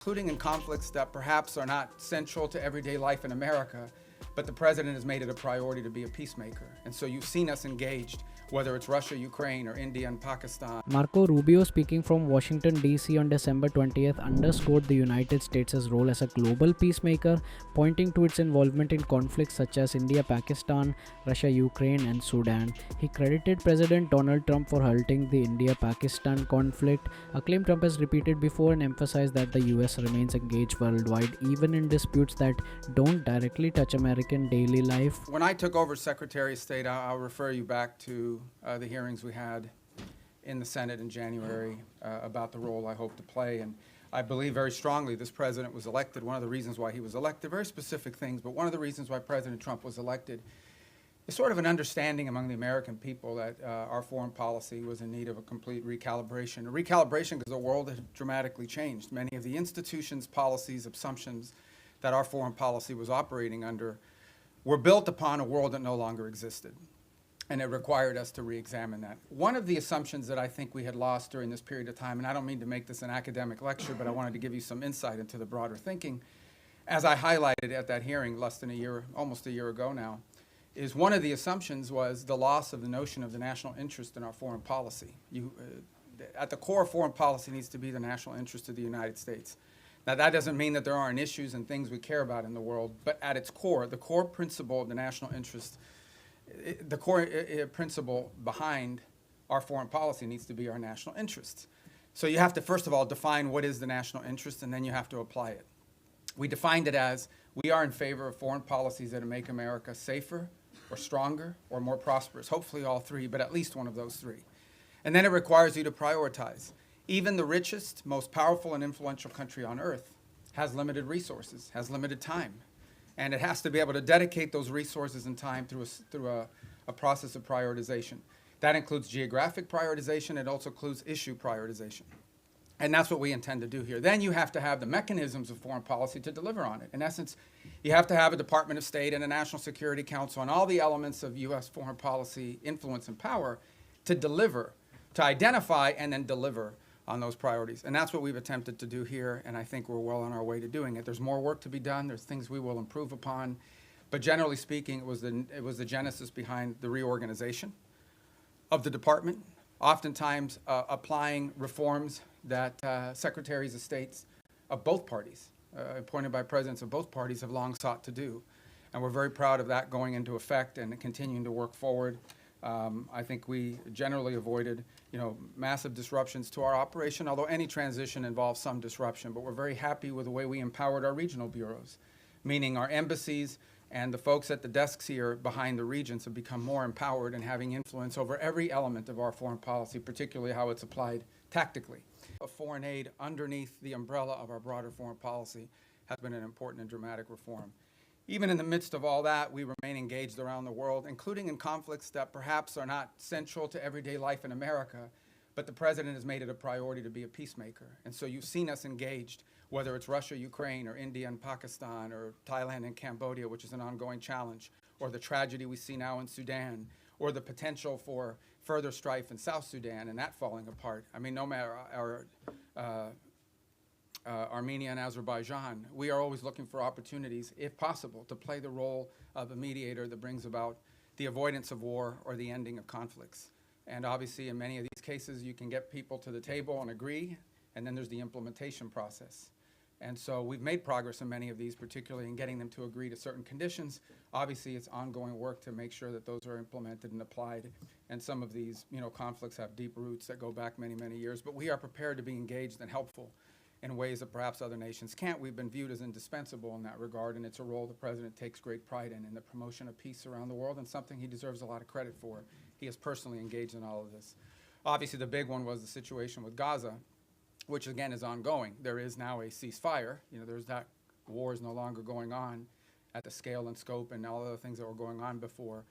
including in conflicts that perhaps are not central to everyday life in America, but the president has made it a priority to be a peacemaker. And so you've seen us engaged, whether it's Russia, Ukraine, or India and Pakistan. Marco Rubio, speaking from Washington, D.C. on December 20th, underscored the United States' role as a global peacemaker, pointing to its involvement in conflicts such as India, Pakistan, Russia, Ukraine, and Sudan. He credited President Donald Trump for halting the India-Pakistan conflict, a claim Trump has repeated before, and emphasized that the US remains engaged worldwide, even in disputes that don't directly touch American daily life. When I took over Secretary of State, I'll refer you back to the hearings we had in the Senate in January about the role I hope to play. And I believe very strongly this president was elected. One of the reasons why he was elected, very specific things, but one of the reasons why President Trump was elected is sort of an understanding among the American people that our foreign policy was in need of a complete recalibration. A recalibration because the world had dramatically changed. Many of the institutions, policies, assumptions that our foreign policy was operating under were built upon a world that no longer existed. And it required us to re-examine that. One of the assumptions that I think we had lost during this period of time, and I don't mean to make this an academic lecture, but I wanted to give you some insight into the broader thinking, as I highlighted at that hearing less than a year, almost a year ago now, is one of the assumptions was the loss of the notion of the national interest in our foreign policy. At the core of foreign policy needs to be the national interest of the United States. Now that doesn't mean that there aren't issues and things we care about in the world, but at its core, the core principle of the national interest, the core principle behind our foreign policy needs to be our national interest. So you have to, first of all, define what is the national interest, and then you have to apply it. We defined it as we are in favor of foreign policies that make America safer or stronger or more prosperous, hopefully all three, but at least one of those three. And then it requires you to prioritize. Even the richest, most powerful and influential country on earth has limited resources, has limited time. And it has to be able to dedicate those resources and time through a process of prioritization. That includes geographic prioritization. It also includes issue prioritization. And that's what we intend to do here. Then you have to have the mechanisms of foreign policy to deliver on it. In essence, you have to have a Department of State and a National Security Council and all the elements of U.S. foreign policy influence and power to deliver, to identify and then deliver on those priorities. And that's what we've attempted to do here, and I think we're well on our way to doing it. There's more work to be done. There's things we will improve upon. But generally speaking, it was the genesis behind the reorganization of the department, oftentimes applying reforms that secretaries of states of both parties, appointed by presidents of both parties, have long sought to do. And we're very proud of that going into effect and continuing to work forward. I think we generally avoided, massive disruptions to our operation, although any transition involves some disruption. But we're very happy with the way we empowered our regional bureaus, meaning our embassies and the folks at the desks here behind the regions have become more empowered and having influence over every element of our foreign policy, particularly how it's applied tactically. Foreign aid underneath the umbrella of our broader foreign policy has been an important and dramatic reform. Even in the midst of all that, we remain engaged around the world, including in conflicts that perhaps are not central to everyday life in America, but the president has made it a priority to be a peacemaker. And so you've seen us engaged, whether it's Russia, Ukraine, or India and Pakistan, or Thailand and Cambodia, which is an ongoing challenge, or the tragedy we see now in Sudan, or the potential for further strife in South Sudan and that falling apart. I mean, no matter our Armenia and Azerbaijan, we are always looking for opportunities, if possible, to play the role of a mediator that brings about the avoidance of war or the ending of conflicts. And obviously, in many of these cases, you can get people to the table and agree, and then there's the implementation process. And so we've made progress in many of these, particularly in getting them to agree to certain conditions. Obviously, it's ongoing work to make sure that those are implemented and applied. And some of these, conflicts have deep roots that go back many, many years. But we are prepared to be engaged and helpful in ways that perhaps other nations can't. We've been viewed as indispensable in that regard, and it's a role the president takes great pride in the promotion of peace around the world, and something he deserves a lot of credit for. He is personally engaged in all of this. Obviously, the big one was the situation with Gaza, which again is ongoing. There is now a ceasefire. There's that war is no longer going on at the scale and scope and all other things that were going on before.